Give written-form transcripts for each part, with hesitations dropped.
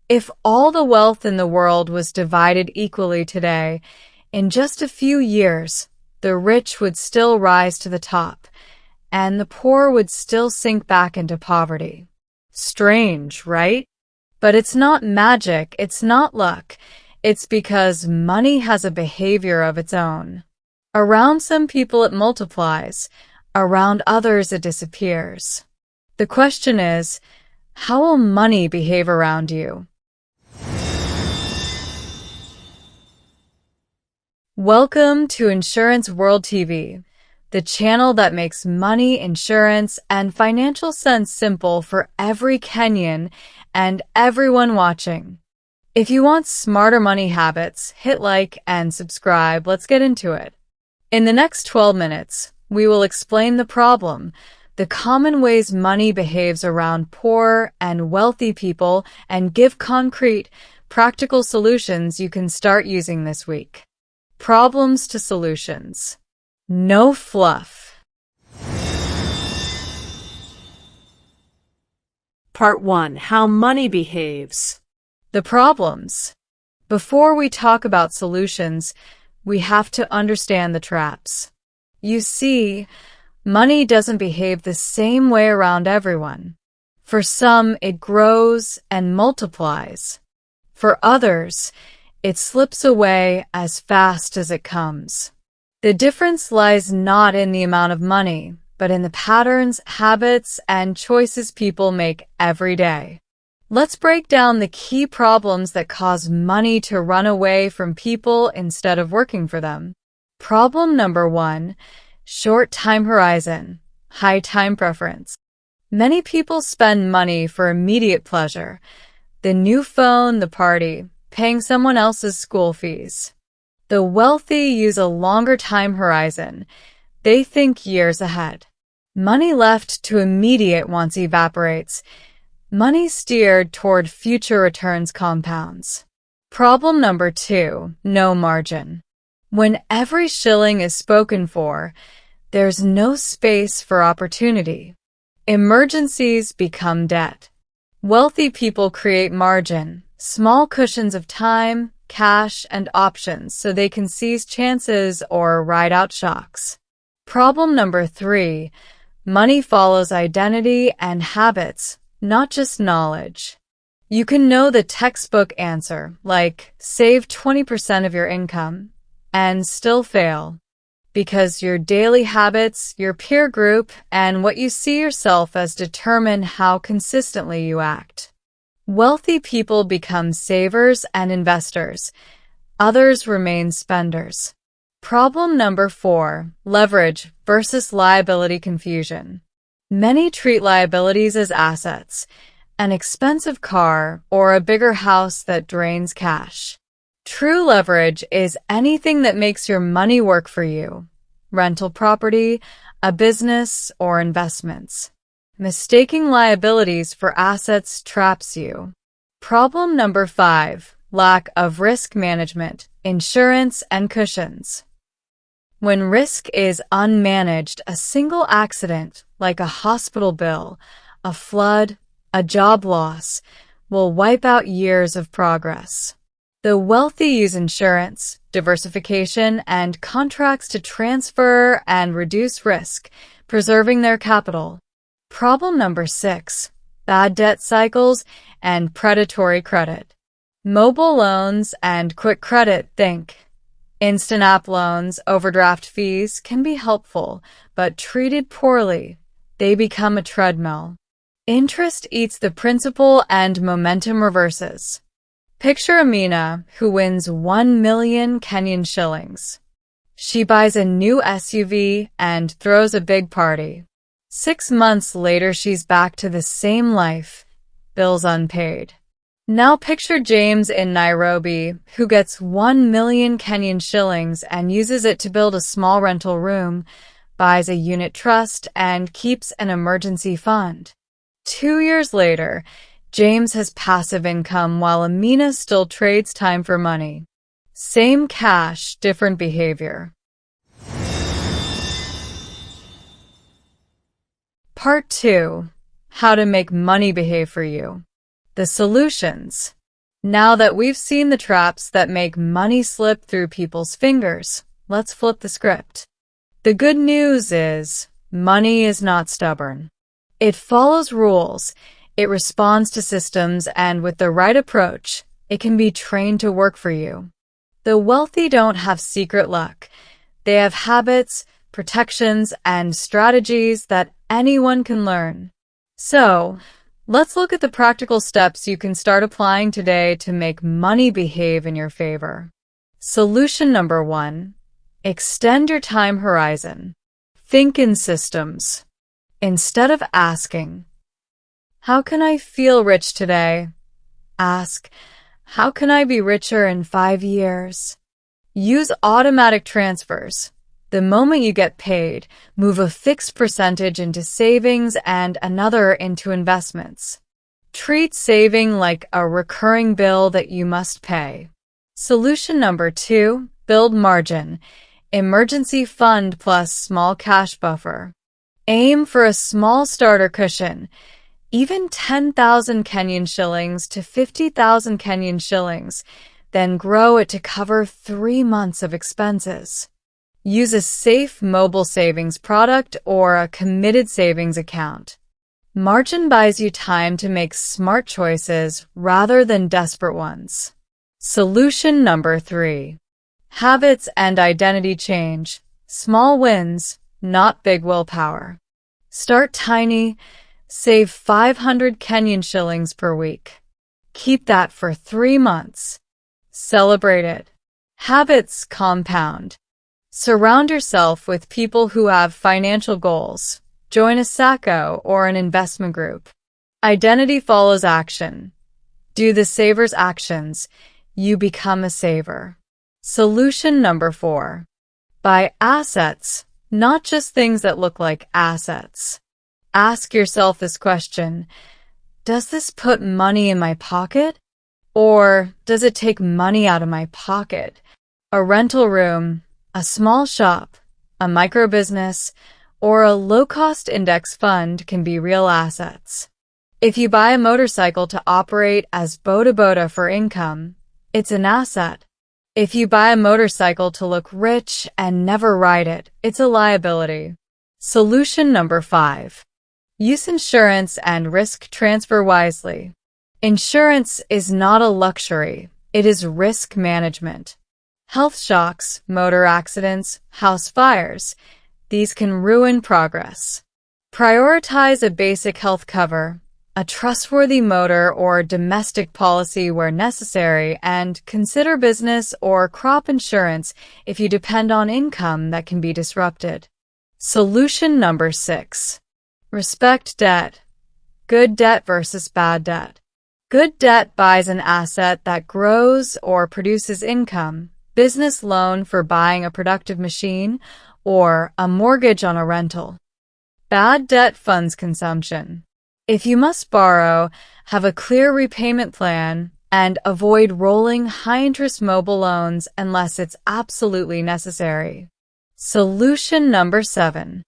If all the wealth in the world was divided equally today, in just a few years, the rich would still rise to the top, and the poor would still sink back into poverty. Strange, right? But it's not magic, it's not luck. It's because money has a behavior of its own. Around some people it multiplies, around others it disappears. The question is, how will money behave around you? Welcome to Insurance World TV, the channel that makes money, insurance, and financial sense simple for every Kenyan and everyone watching. If you want smarter money habits, hit like and subscribe. Let's get into it. In the next 12 minutes, we will explain the problem, the common ways money behaves around poor and wealthy people, and give concrete, practical solutions you can start using this week. Problems to solutions. No fluff. Part 1. How money behaves. The problems. Before we talk about solutions, we have to understand the traps. You see, money doesn't behave the same way around everyone. For some, it grows and multiplies. For others, it slips away as fast as it comes. The difference lies not in the amount of money, but in the patterns, habits, and choices people make every day. Let's break down the key problems that cause money to run away from people instead of working for them. Problem number 1, short time horizon, high time preference. Many people spend money for immediate pleasure, the new phone, the party, paying someone else's school fees. The wealthy use a longer time horizon. They think years ahead. Money left to immediate wants evaporates. Money steered toward future returns compounds. Problem number 2, no margin. When every shilling is spoken for, there's no space for opportunity. Emergencies become debt. Wealthy people create margin, small cushions of time, cash, and options so they can seize chances or ride out shocks. Problem number 3, money follows identity and habits, not just knowledge. You can know the textbook answer, like save 20% of your income, and still fail. Because your daily habits, your peer group, and what you see yourself as determine how consistently you act. Wealthy people become savers and investors. Others remain spenders. Problem number 4, leverage versus liability confusion. Many treat liabilities as assets, an expensive car or a bigger house that drains cash. True leverage is anything that makes your money work for you. Rental property, a business, or investments. Mistaking liabilities for assets traps you. Problem number 5, lack of risk management, insurance, and cushions. When risk is unmanaged, a single accident, like a hospital bill, a flood, a job loss, will wipe out years of progress. The wealthy use insurance, diversification, and contracts to transfer and reduce risk, preserving their capital. Problem number 6, bad debt cycles and predatory credit. Mobile loans and quick credit, think. Instant app loans, overdraft fees can be helpful, but treated poorly, they become a treadmill. Interest eats the principal and momentum reverses. Picture Amina, who wins 1 million Kenyan shillings. She buys a new SUV and throws a big party. 6 months later, she's back to the same life, bills unpaid. Now picture James in Nairobi, who gets 1 million Kenyan shillings and uses it to build a small rental room, buys a unit trust, and keeps an emergency fund. 2 years later, James has passive income while Amina still trades time for money. Same cash, different behavior. Part 2. How to make money behave for you. The solutions. Now that we've seen the traps that make money slip through people's fingers, let's flip the script. The good news is, money is not stubborn. It follows rules, it responds to systems, and with the right approach, it can be trained to work for you. The wealthy don't have secret luck. They have habits, protections, and strategies that anyone can learn. So, let's look at the practical steps you can start applying today to make money behave in your favor. Solution number 1. Extend your time horizon. Think in systems. Instead of asking, "How can I feel rich today?" ask, "How can I be richer in 5 years?" Use automatic transfers. The moment you get paid, move a fixed percentage into savings and another into investments. Treat saving like a recurring bill that you must pay. Solution number 2, build margin. Emergency fund plus small cash buffer. Aim for a small starter cushion, even 10,000 Kenyan shillings to 50,000 Kenyan shillings, then grow it to cover 3 months of expenses. Use a safe mobile savings product or a committed savings account. Margin buys you time to make smart choices rather than desperate ones. Solution number 3. Habits and identity change. Small wins, not big willpower. Start tiny. Save 500 Kenyan shillings per week. Keep that for 3 months. Celebrate it. Habits compound. Surround yourself with people who have financial goals. Join a SACCO or an investment group. Identity follows action. Do the saver's actions. You become a saver. Solution number 4. Buy assets, not just things that look like assets. Ask yourself this question: does this put money in my pocket? Or does it take money out of my pocket? A rental room, a small shop, a micro business, or a low-cost index fund can be real assets. If you buy a motorcycle to operate as boda for income, it's an asset. If you buy a motorcycle to look rich and never ride it, it's a liability. Solution number 5. Use insurance and risk transfer wisely. Insurance is not a luxury, it is risk management. Health shocks, motor accidents, house fires, these can ruin progress. Prioritize a basic health cover, a trustworthy motor or domestic policy where necessary, and consider business or crop insurance if you depend on income that can be disrupted. Solution number 6. Respect debt. Good debt versus bad debt. Good debt buys an asset that grows or produces income, business loan for buying a productive machine, or a mortgage on a rental. Bad debt funds consumption. If you must borrow, have a clear repayment plan and avoid rolling high-interest mobile loans unless it's absolutely necessary. Solution number 7.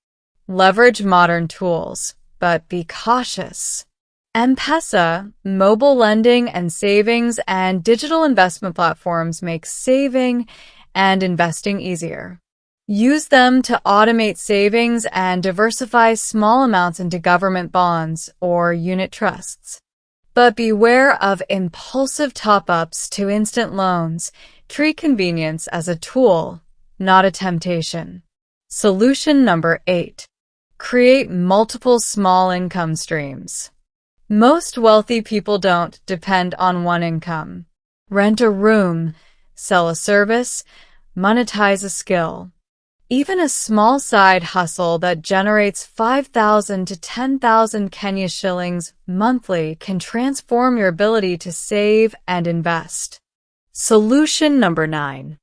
Leverage modern tools, but be cautious. M-Pesa, mobile lending and savings, and digital investment platforms make saving and investing easier. Use them to automate savings and diversify small amounts into government bonds or unit trusts. But beware of impulsive top-ups to instant loans. Treat convenience as a tool, not a temptation. Solution number 8. Create multiple small income streams. Most wealthy people don't depend on one income. Rent a room, sell a service, monetize a skill. Even a small side hustle that generates 5,000 to 10,000 Kenya shillings monthly can transform your ability to save and invest. Solution number 9.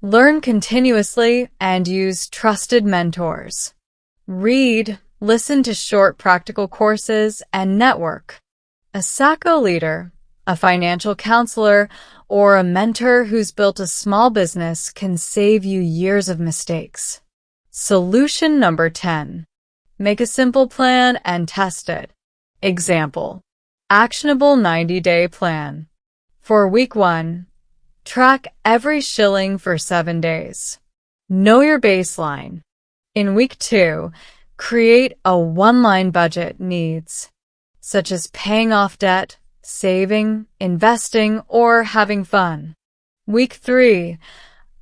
Learn continuously and use trusted mentors. Read, listen to short practical courses, and network. A SACCO leader, a financial counselor, or a mentor who's built a small business can save you years of mistakes. Solution number 10. Make a simple plan and test it. Example: actionable 90-day plan. For week 1, track every shilling for 7 days. Know your baseline. In week 2, create a one-line budget needs, such as paying off debt, saving, investing, or having fun. Week 3,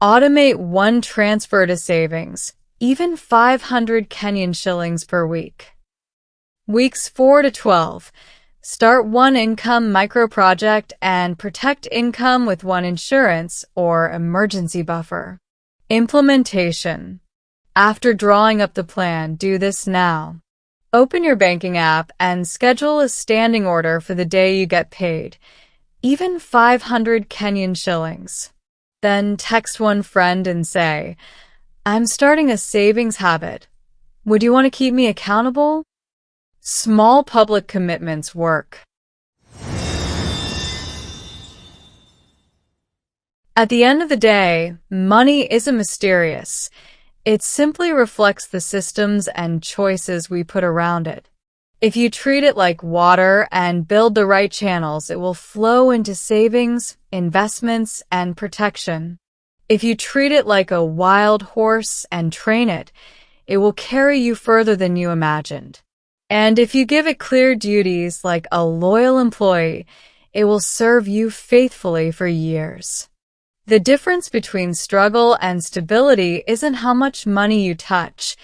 automate one transfer to savings, even 500 Kenyan shillings per week. Weeks 4 to 12, start one income micro-project and protect income with one insurance or emergency buffer. Implementation. After drawing up the plan, do this now. Open your banking app and schedule a standing order for the day you get paid, even 500 Kenyan shillings. Then text one friend and say, "I'm starting a savings habit. Would you want to keep me accountable?" Small public commitments work. At the end of the day, money isn't mysterious. It simply reflects the systems and choices we put around it. If you treat it like water and build the right channels, it will flow into savings, investments, and protection. If you treat it like a wild horse and train it, it will carry you further than you imagined. And if you give it clear duties like a loyal employee, it will serve you faithfully for years. The difference between struggle and stability isn't how much money you touch,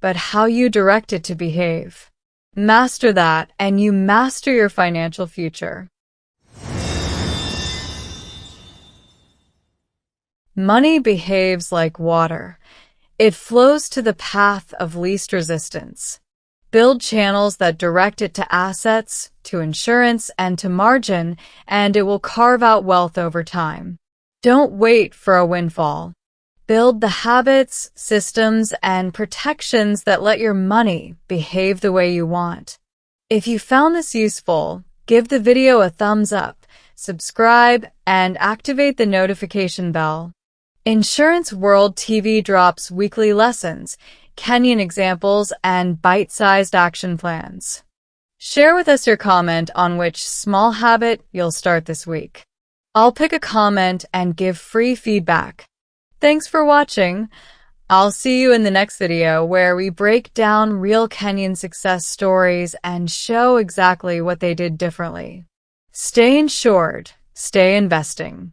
but how you direct it to behave. Master that, and you master your financial future. Money behaves like water. It flows to the path of least resistance. Build channels that direct it to assets, to insurance, and to margin, and it will carve out wealth over time. Don't wait for a windfall. Build the habits, systems, and protections that let your money behave the way you want. If you found this useful, give the video a thumbs up, subscribe, and activate the notification bell. Insurance World TV drops weekly lessons, Kenyan examples, and bite-sized action plans. Share with us your comment on which small habit you'll start this week. I'll pick a comment and give free feedback. Thanks for watching. I'll see you in the next video where we break down real Kenyan success stories and show exactly what they did differently. Stay insured, stay investing.